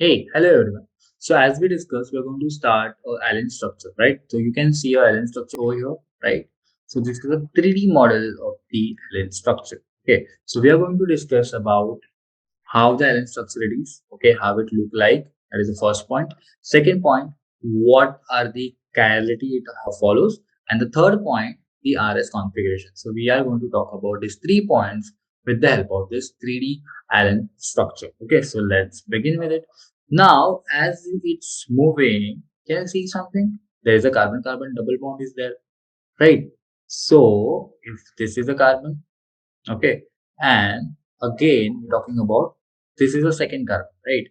Hey, hello everyone. So as we discussed, we're going to start Allene structure, right? So you can see your Allene structure over here, right? So this is a 3D model of the Allene structure. Okay, so we are going to discuss about how the Allene structure it is, okay, how it look like. That is the first point. Second point, what are the chirality it follows, and the third point, the RS configuration. So we are going to talk about these 3 points with the help of this 3D Allene structure. Okay, so let's begin with it. Now, as it's moving, can you see something? There is a carbon-carbon double bond is there, right? So if this is a carbon, okay, and again we're talking about this is a second carbon, right?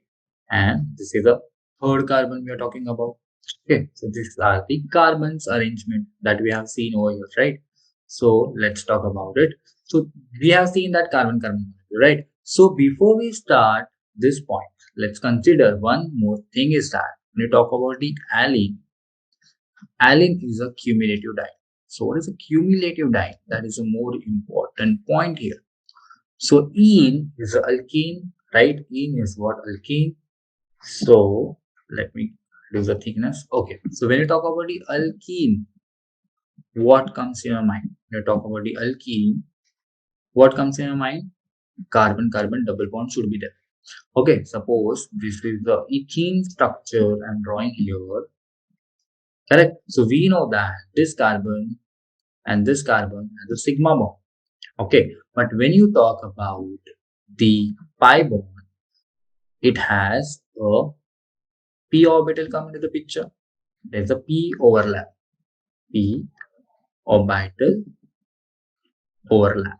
And this is a third carbon we are talking about. Okay, so these are the carbons arrangement that we have seen over here, right? So let's talk about it. So we have seen that carbon-carbon molecule, right? So before we start this point, let's consider one more thing is that when you talk about the allene, allene is a cumulative diene. So what is a cumulative diene? That is a more important point here. So ene is a alkene, right? Ene is what? Alkene. So let me do the thickness. Okay. So when you talk about the alkene, what comes in your mind? When you talk about the alkene, what comes in your mind? Carbon-carbon double bond should be there. Okay. Suppose this is the ethene structure I'm drawing here. Correct. So we know that this carbon and this carbon has a sigma bond. Okay. But when you talk about the pi bond, it has a p orbital come into the picture. There's a p overlap. P orbital overlap.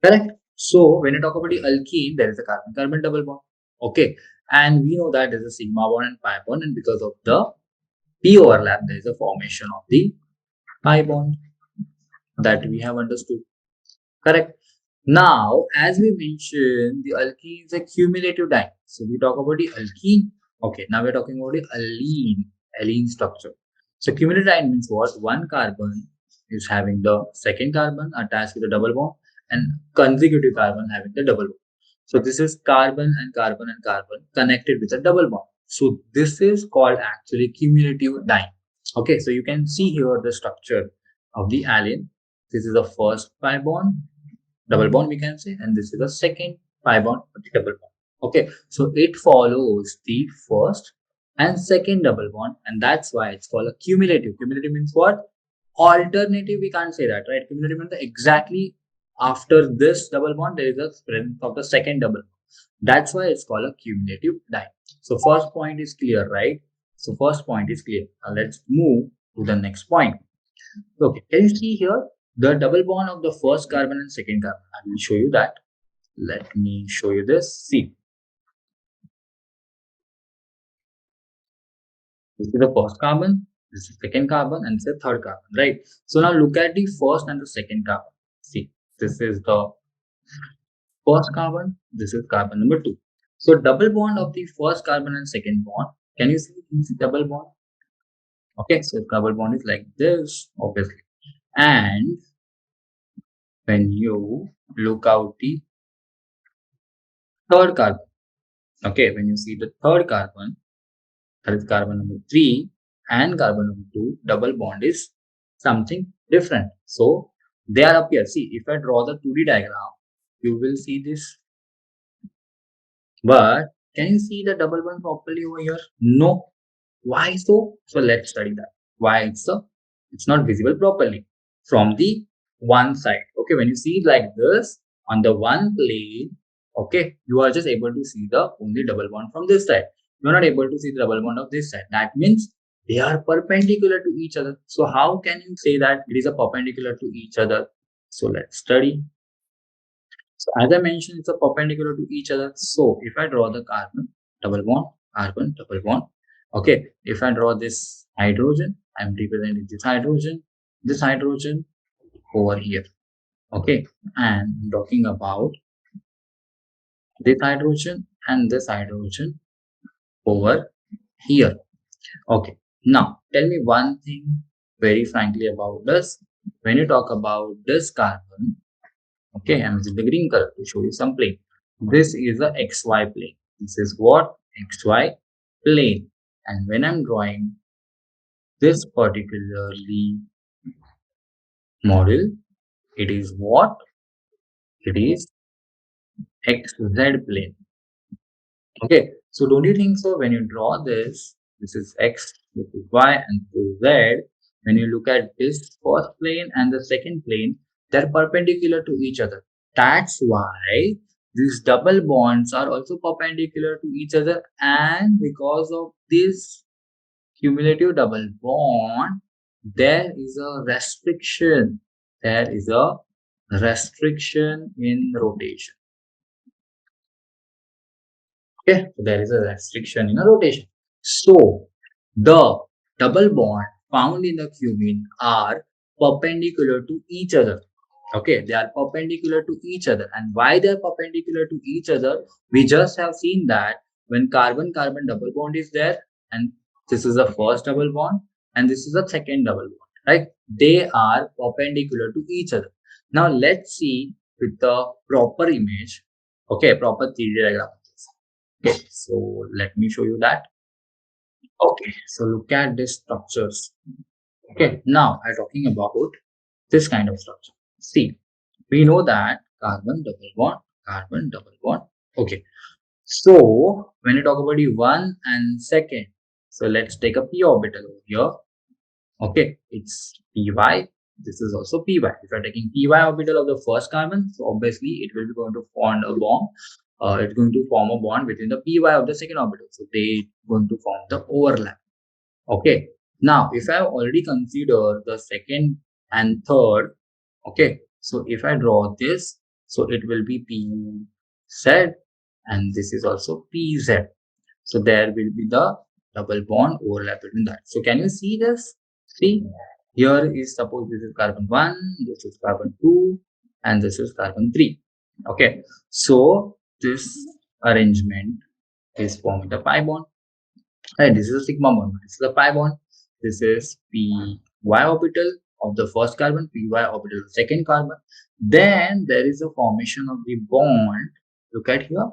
Correct. So when you talk about the alkene, there is a carbon-carbon double bond. Okay. And we know that there's a sigma bond and pi bond, and because of the p overlap, there is a formation of the pi bond that we have understood. Correct. Now, as we mentioned, the alkene is a cumulative diene. So we talk about the alkene. Okay, now we're talking about the allene structure. So cumulative diene means what? One carbon is having the second carbon attached with a double bond and consecutive carbon having the double bond. So this is carbon and carbon and carbon connected with a double bond. So this is called actually cumulative diene. Okay, so you can see here the structure of the allene. This is the first pi bond, double bond we can say, and this is the second pi bond with the double bond. Okay, so it follows the first and second double bond, and that's why it's called a cumulative. Cumulative means what? Alternative, we can't say that, right? Cumulative means that exactly after this double bond there is a strength of the second double bond. That's why it's called a cumulative diene. So first point is clear, right? So first point is clear. Now let's move to the next point. Okay, can you see here the double bond of the first carbon and second carbon? I will show you that. Let me show you this. See, this is the first carbon, this is second carbon, and this is the third carbon, right? So now look at the first and the second carbon. See, this is the first carbon, this is carbon number 2. So double bond of the first carbon and second bond. Can you see this double bond? Okay, so double bond is like this, obviously. And when you look out the third carbon, okay, when you see the third carbon, that is carbon number 3 and carbon number 2, double bond is something different. So they are up here. See, if I draw the 2D diagram, you will see this. But can you see the double bond properly over here? No. Why so? So let's study that. Why it's not visible properly from the one side. Okay, when you see it like this on the one plane, okay, you are just able to see the only double bond from this side. You are not able to see the double bond of this side. That means they are perpendicular to each other. So how can you say that it is a perpendicular to each other? So let's study. So as I mentioned, it's a perpendicular to each other. So if I draw the carbon, double bond, okay. If I draw this hydrogen, I'm representing this hydrogen over here, okay. And I'm talking about this hydrogen and this hydrogen over here, okay. Now, tell me one thing very frankly about this. When you talk about this carbon, okay, I'm using the green color to show you some plane. This is a XY plane. This is what? XY plane. And when I'm drawing this particularly model, it is what? It is XZ plane. Okay, so don't you think so? When you draw this, this is X, this is Y, and this is Z. When you look at this first plane and the second plane, they're perpendicular to each other. That's why these double bonds are also perpendicular to each other, and because of this cumulative double bond, there is a restriction. There is a restriction in rotation. Okay, so there is a restriction in a rotation. So the double bond found in the cumene are perpendicular to each other. Okay, they are perpendicular to each other. And why they are perpendicular to each other? We just have seen that when carbon-carbon double bond is there, and this is the first double bond, and this is the second double bond, right? They are perpendicular to each other. Now let's see with the proper image, okay, proper 3D diagram. Okay, so let me show you that. Okay, so look at these structures. Okay, now I'm talking about this kind of structure. See, we know that carbon double bond. Okay, so when you talk about the one and second, so let's take a p orbital over here. Okay, it's py. This is also py. If you're taking py orbital of the first carbon, so obviously it will be going to form a bond. It's going to form a bond between the py of the second orbital. So they going to form the overlap. Okay. Now, if I have already considered the second and third, okay. So if I draw this, so it will be PZ, and this is also PZ. So there will be the double bond overlap between that. So can you see this? See, here is, suppose this is carbon 1, this is carbon 2, and this is carbon 3. Okay, so this arrangement is forming the pi bond. Right, this is a sigma bond. This is a pi bond. This is py orbital of the first carbon, py orbital of the second carbon. Then there is a formation of the bond. Look at here.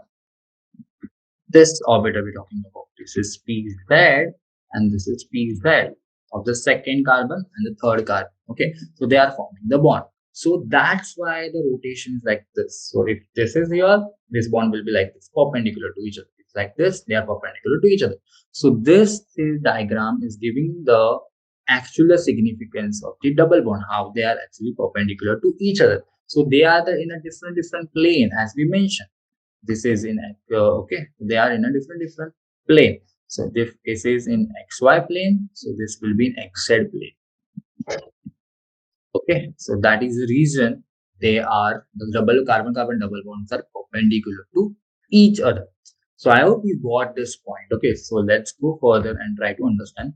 This orbital we're talking about. This is pz and this is pz of the second carbon and the third carbon. Okay, so they are forming the bond. So that's why the rotation is like this. So if this is here, this bond will be like this, perpendicular to each other. It's like this, they are perpendicular to each other. So this diagram is giving the actual significance of the double bond, how they are actually perpendicular to each other. So they are in a different plane, as we mentioned. This is in okay, they are in a different plane. So if this is in xy plane, so this will be in xz plane. Okay, so that is the reason they are the double carbon double bonds are perpendicular to each other. So I hope you got this point. Okay, so let's go further and try to understand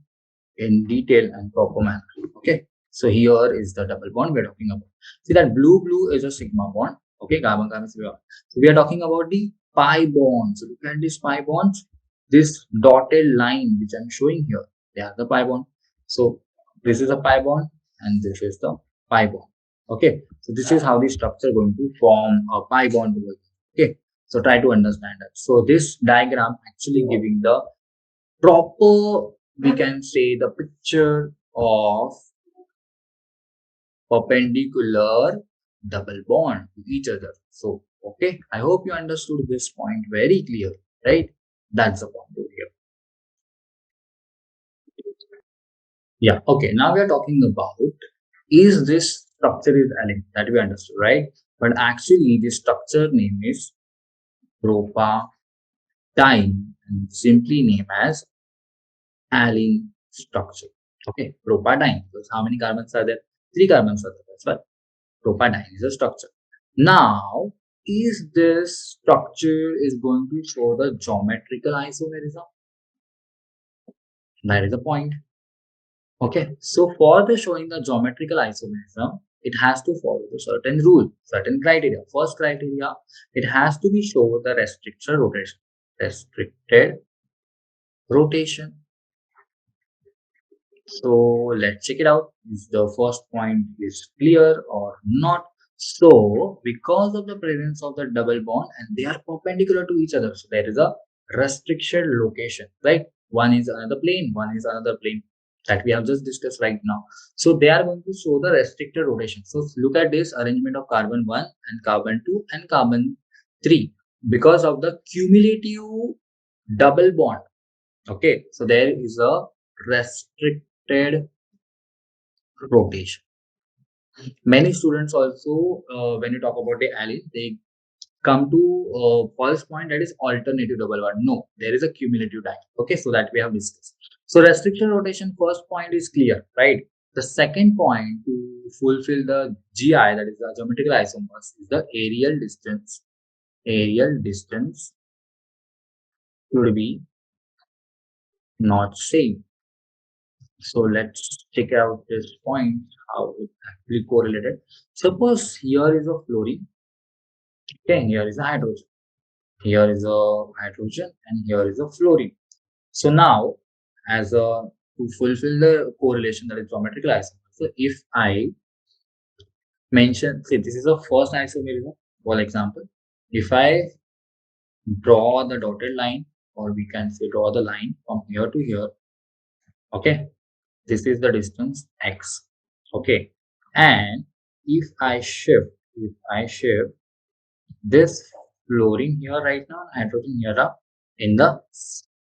in detail and proper manner. Okay, so here is the double bond we're talking about. See that blue is a sigma bond. Okay, carbon carbon. So we are talking about the pi bonds. So look at these pi bonds. This dotted line which I'm showing here, they are the pi bond. So this is a pi bond and this is the pi bond. Okay, so this is how the structure going to form a pi bond over here. Okay, so try to understand that. So this diagram actually giving the proper, we can say, the picture of perpendicular double bond to each other. So, okay, I hope you understood this point very clear, right? That's the point over here. Yeah, okay, now we are talking about, is this structure is Allene, that we understood, right? But actually, the structure name is propadiene and simply named as Allene structure. Okay, propadiene. Because how many carbons are there? 3 carbons are there. That's why propadiene is a structure. Now, is this structure is going to show the geometrical isomerism? That is the point. Okay, so for the showing the geometrical isomerism, it has to follow the certain rule, certain criteria. First criteria, it has to be show the restricted rotation. Restricted rotation. So let's check it out. Is the first point is clear or not? So because of the presence of the double bond and they are perpendicular to each other, so there is a restriction location, right? One is another plane, one is another plane that we have just discussed right now. So they are going to show the restricted rotation. So look at this arrangement of carbon 1 and carbon 2 and carbon 3 because of the cumulative double bond. Okay, so there is a restricted rotation. Many students also, when you talk about the allene, they come to false point, that is alternative double bond. No, there is a cumulative die. Okay, so that we have discussed. So restriction rotation, first point is clear, right? The second point to fulfill the GI, that is the geometrical isomers, is the aerial distance. Aerial distance should be not same. So let's check out this point, how it actually correlated. Suppose here is a fluorine, okay, here is a hydrogen. Here is a hydrogen and here is a fluorine. So now, as a to fulfill the correlation, that is geometrical isomer. So if I mention, say this is a first isomerism, for example, if I draw the dotted line, or we can say draw the line from here to here, okay, this is the distance x, okay, and if I shift this fluorine here right now, hydrogen here up in the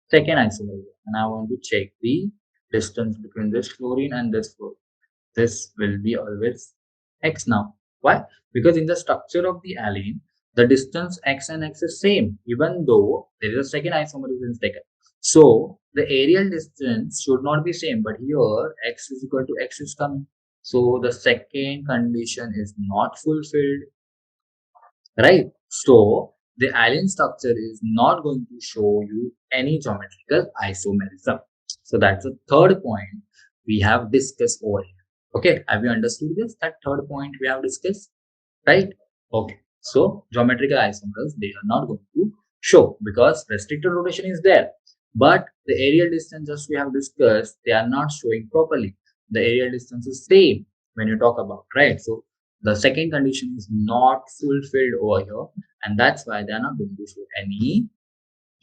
second isomer, and I want to check the distance between this fluorine and this fluorine. This will be always x now. Why? Because in the structure of the allene, the distance x and x is same, even though there is a second isomer is taken. So the aerial distance should not be same, but here x is equal to x is coming. So the second condition is not fulfilled, right? So the Allene structure is not going to show you any geometrical isomerism. So that's the third point we have discussed over here. Okay, have you understood this? That third point we have discussed, right? Okay, so geometrical isomers, they are not going to show because restricted rotation is there, but the aerial distance, just we have discussed, they are not showing properly. The aerial distance is same when you talk about, right? So the second condition is not fulfilled over here, and that's why they are not going to show any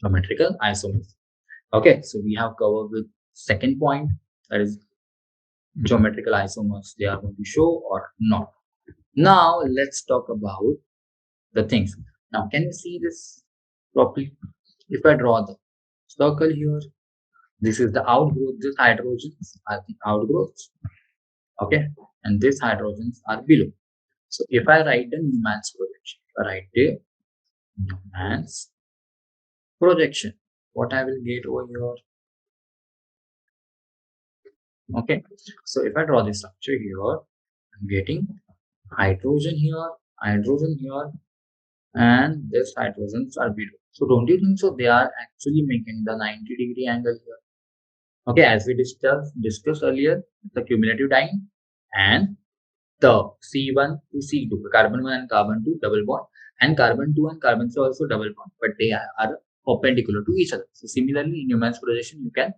geometrical isomers. Okay, so we have covered with second point, that is geometrical isomers, they are going to show or not. Now let's talk about the things. Now can you see this properly? If I draw the circle here, this is the outgrowth, these hydrogens are the outgrowths, okay, and these hydrogens are below. So if I write the Newman's projection, if I write the Newman's projection, what I will get over here, okay. So if I draw the structure here, I'm getting hydrogen here, and these hydrogens are below. So don't you think so? They are actually making the 90-degree angle here. Okay, as we discussed earlier, the cumulative time and the C1 to C2, carbon 1 and carbon 2 double bond, and carbon 2 and carbon 3 also double bond, but they are perpendicular to each other. So similarly, in Newman's projection, you can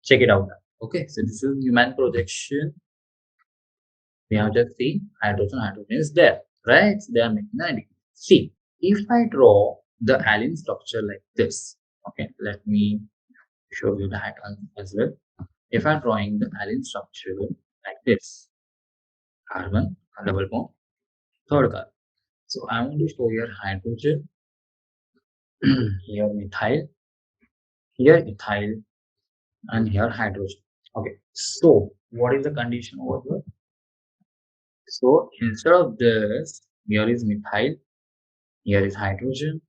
check it out. Okay, so this is Newman projection. We have just seen hydrogen is there, right? So they are making 90. See, if I draw the Allene structure like this, okay, let me show you that as well. If I'm drawing the Allene structure like this, carbon, double bond, third carbon. So I want to show here hydrogen, here methyl, here ethyl, and here hydrogen. Okay, so what is the condition over here? So instead of this, here is methyl, here is hydrogen,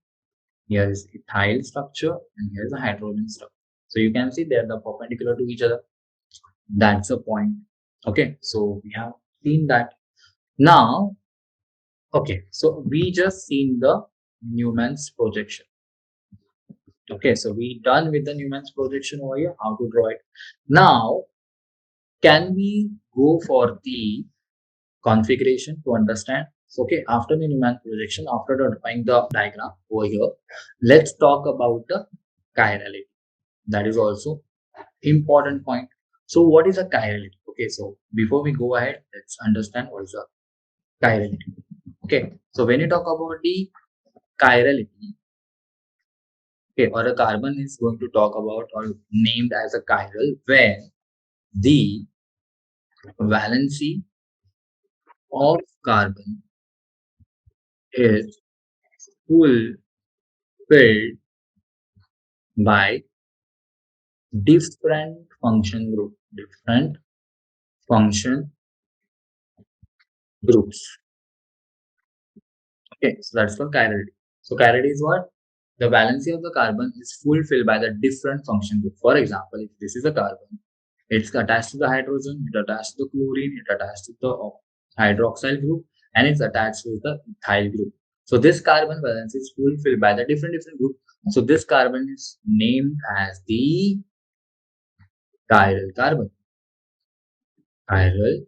here is ethyl structure, and here is a hydrogen structure. So you can see they are the perpendicular to each other. That's the point. Okay, so we have seen that. Now, okay, so we just seen the Newman's projection. Okay, so we done with the Newman's projection over here, how to draw it. Now, can we go for the configuration to understand? So, okay, after the Newman projection, after drawing the diagram over here, let's talk about the chirality. That is also important point. So, what is a chirality? Okay, so before we go ahead, let's understand what is a chirality. Okay, so when you talk about the chirality, okay, or a carbon is going to talk about or named as a chiral when the valency of carbon is fulfilled by different function group, different function groups. Okay, so that's for chirality. So chirality is what? The valency of the carbon is fulfilled by the different function group. For example, if this is a carbon, it's attached to the hydrogen, it attached to the chlorine, it attached to the hydroxyl group, and it's attached with the ethyl group. So this carbon valence is fulfilled by the different group. So this carbon is named as the chiral carbon. Chiral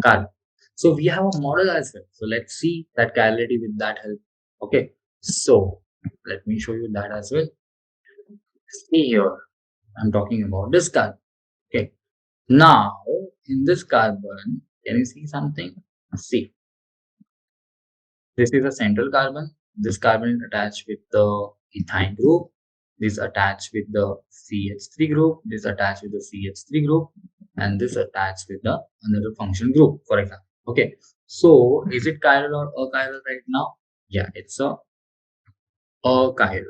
carbon. So we have a model as well. So let's see that chirality with that help. Okay. So let me show you that as well. See here, I'm talking about this carbon. Okay. Now in this carbon, can you see something? See, this is a central carbon. This carbon is attached with the ethyne group. This attached with the CH3 group. This attached with the CH3 group, and this attached with the another function group, for example. Okay. So is it chiral or achiral right now? Yeah, it's a achiral.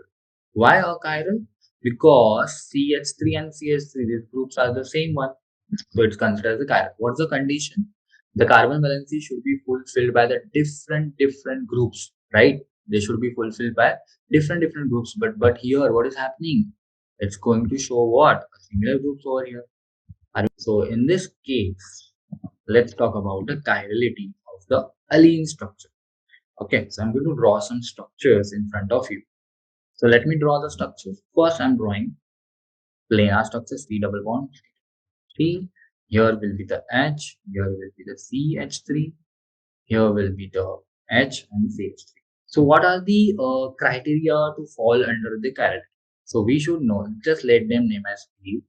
Why achiral? Because CH3 and CH3, these groups are the same one. So it's considered as a chiral. What's the condition? The carbon valency should be fulfilled by the different groups, right? They should be fulfilled by different groups. But here, what is happening? It's going to show what? Similar groups over here. So in this case, let's talk about the chirality of the allene structure. Okay, so I'm going to draw some structures in front of you. So let me draw the structures. First, I'm drawing planar structure, C double bond, 3. Here will be the H, here will be the CH3, here will be the H and CH3. So what are the criteria to fall under the chirality? So we should know, just let them name as P.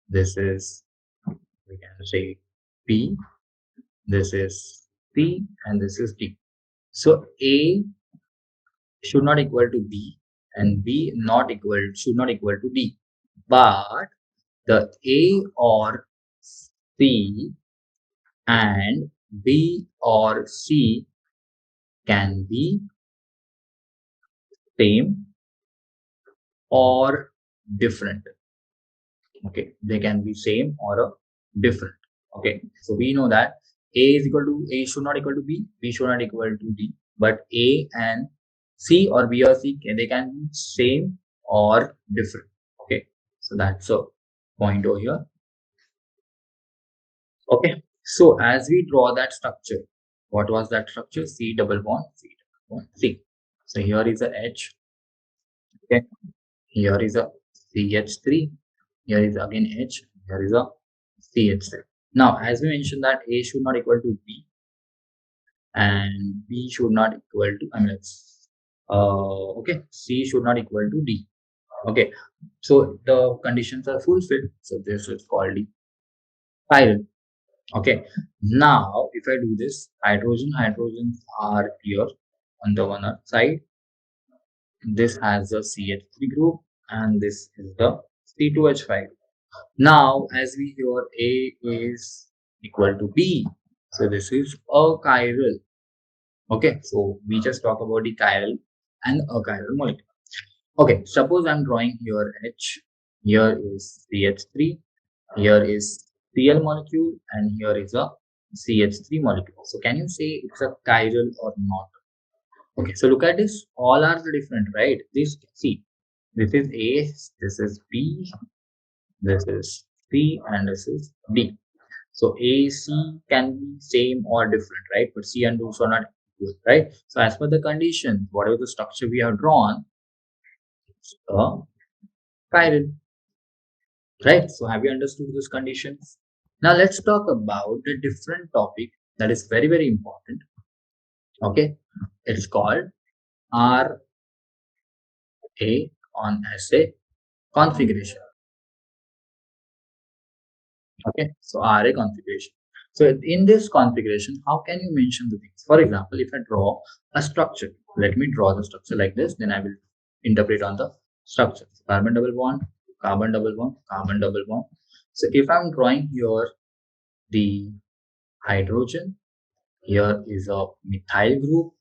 This is, we can say P, this is C, and this is D. So A should not equal to B and B not equal should not equal to D. But the A or C and B or C can be same or different. Okay, they can be same or different. Okay, so we know that A should not equal to B should not equal to D, but A and C or B or C they can be same or different. Okay, so that's a point over here. Okay, so as we draw that structure, what was that structure? C double bond, C double bond, C. So here is a H. Okay, here is a CH3. Here is again H. Here is a CH3. Now, as we mentioned that A should not equal to B and B should not equal to, I mean, okay, C should not equal to D. Okay, so the conditions are fulfilled. So this is called the chiral. Okay, now if I do this, hydrogens are here on the one side. This has a CH3 group and this is the C2H5. Now, as we hear A is equal to B, so this is a chiral. Okay, so we just talk about the chiral and a chiral molecule. Okay, suppose I'm drawing here H, here is CH3, here is Cl molecule, and here is a CH3 molecule. So can you say it's a chiral or not? Okay, so look at this. All are different, right? This see, this is A, this is B, this is C, and this is D. So A, C can be same or different, right? But C and D are not equal, right? So as per the condition, whatever the structure we have drawn, it's a chiral, right? So have you understood these conditions? Now let's talk about the different topic that is very important. Okay, it's called RA on assay configuration. Okay, so RA configuration. So in this configuration, how can you mention the things? For example, if I draw a structure, let me draw the structure like this, then I will interpret on the structure. Carbon double bond, carbon double bond, carbon double bond. So if I'm drawing here the hydrogen, here is a methyl group,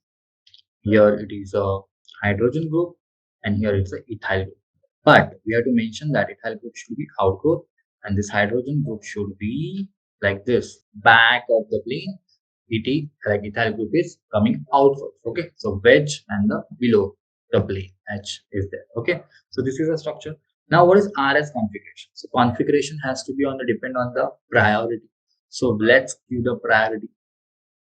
here it is a hydrogen group, and here it's a ethyl group. But we have to mention that ethyl group should be outgrowth, and this hydrogen group should be like this, back of the plane. Like ethyl group is coming outward. Okay, so wedge and the below the plane H is there. Okay, so this is a structure. Now, what is RS configuration? So configuration has to be on the depend on the priority. So let's give the priority.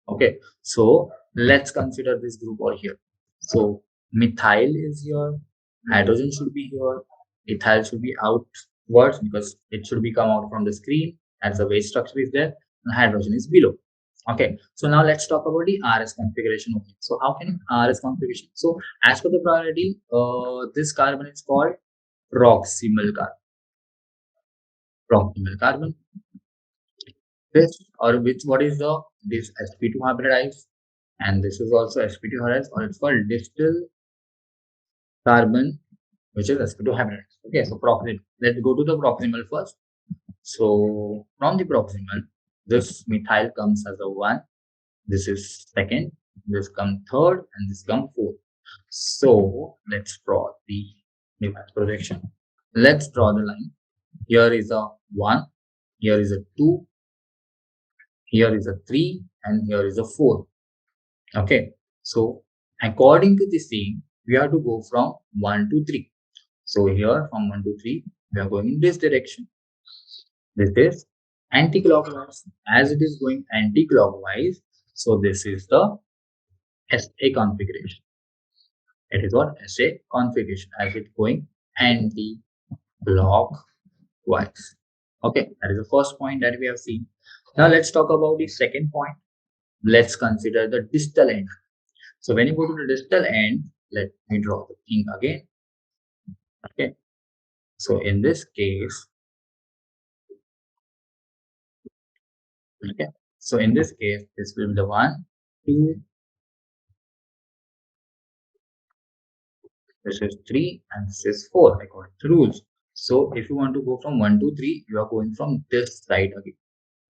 Okay, so let's consider this group over here. So methyl is here, hydrogen should be here, ethyl should be outwards because it should be come out from the screen as the waste structure is there, and hydrogen is below. Okay, so now let's talk about the RS configuration. Okay, so how can RS configuration? So as per the priority, this carbon is called proximal carbon. Proximal carbon. This or which what is the this sp2 hybridized, and this is also sp2 hybridized, or it's called distal carbon, which is sp2 hybridized. Okay, so proximal. Let's go to the proximal first. So from the proximal, this methyl comes as a 1, this is second, this comes third, and this comes fourth. So let's draw the device projection. Let's draw the line. Here is a 1, here is a 2, here is a 3, and here is a 4. Okay, so according to the same, we have to go from 1 to 3. So here from 1 to 3, we are going in this direction. This is anti-clockwise. As it is going anti-clockwise, so this is the SA configuration. It is what SA configuration, as it going anti-clockwise. Okay, that is the first point that we have seen. Now let's talk about the second point. Let's consider the distal end. So when you go to the distal end, let me draw the thing again. Okay, so in this case, okay, so in this case, this will be the 1, 2, this is 3, and this is 4 according to rules. So if you want to go from 1 to 3, you are going from this side again.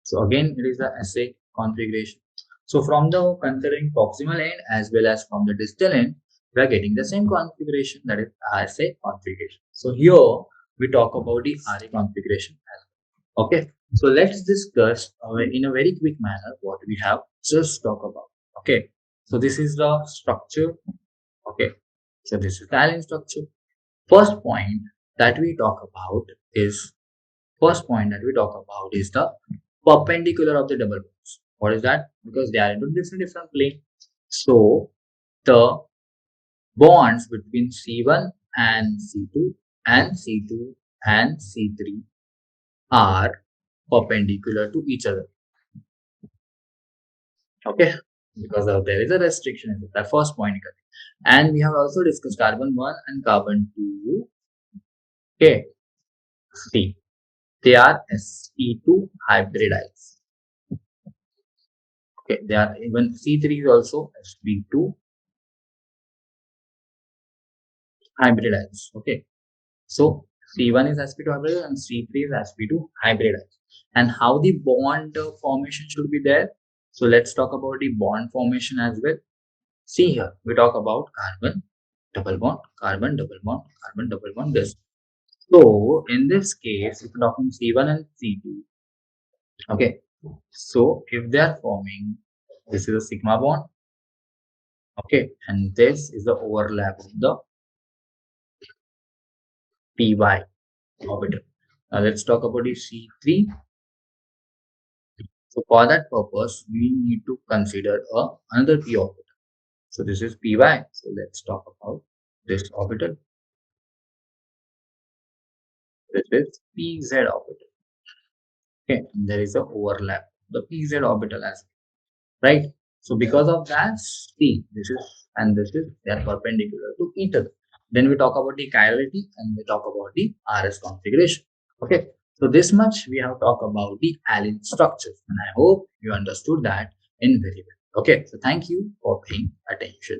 So again, it is the SA configuration. So from the considering proximal end as well as from the distal end, we are getting the same configuration, that is RSA configuration. So here we talk about the RA configuration as well. Okay, so let's discuss in a very quick manner what we have just talked about. Okay, so this is the structure. Okay, so this is the Allene structure. First point that we talk about is the perpendicular of the double bonds. What is that? Because they are into different plane. So the bonds between C1 and C2 and C2 and C3 are perpendicular to each other. Okay, because there is a restriction in that first point. And we have also discussed carbon 1 and carbon 2. Okay, see, they are sp2 hybridized. Okay, they are even C3 is also sp2 hybridized. Okay, so C1 is sp2 hybridized and C3 is sp2 hybridized. And how the bond formation should be there? So let's talk about the bond formation as well. See here, we talk about carbon double bond, carbon double bond, carbon double bond. This. So in this case, if we're talking C1 and C2, okay. So if they are forming, this is a sigma bond, okay, and this is the overlap of the py orbital. Now let's talk about the C3. So for that purpose, we need to consider another p orbital. So this is py. So let's talk about this orbital. This is pz orbital. Okay, and there is a overlap the pz orbital as well, right? So because of that, see, this is and this is they are perpendicular to each other. Then we talk about the chirality and we talk about the RS configuration. Okay, So this much we have talked about the Allene structure, and I hope you understood that in very well. Okay, so thank you for paying attention.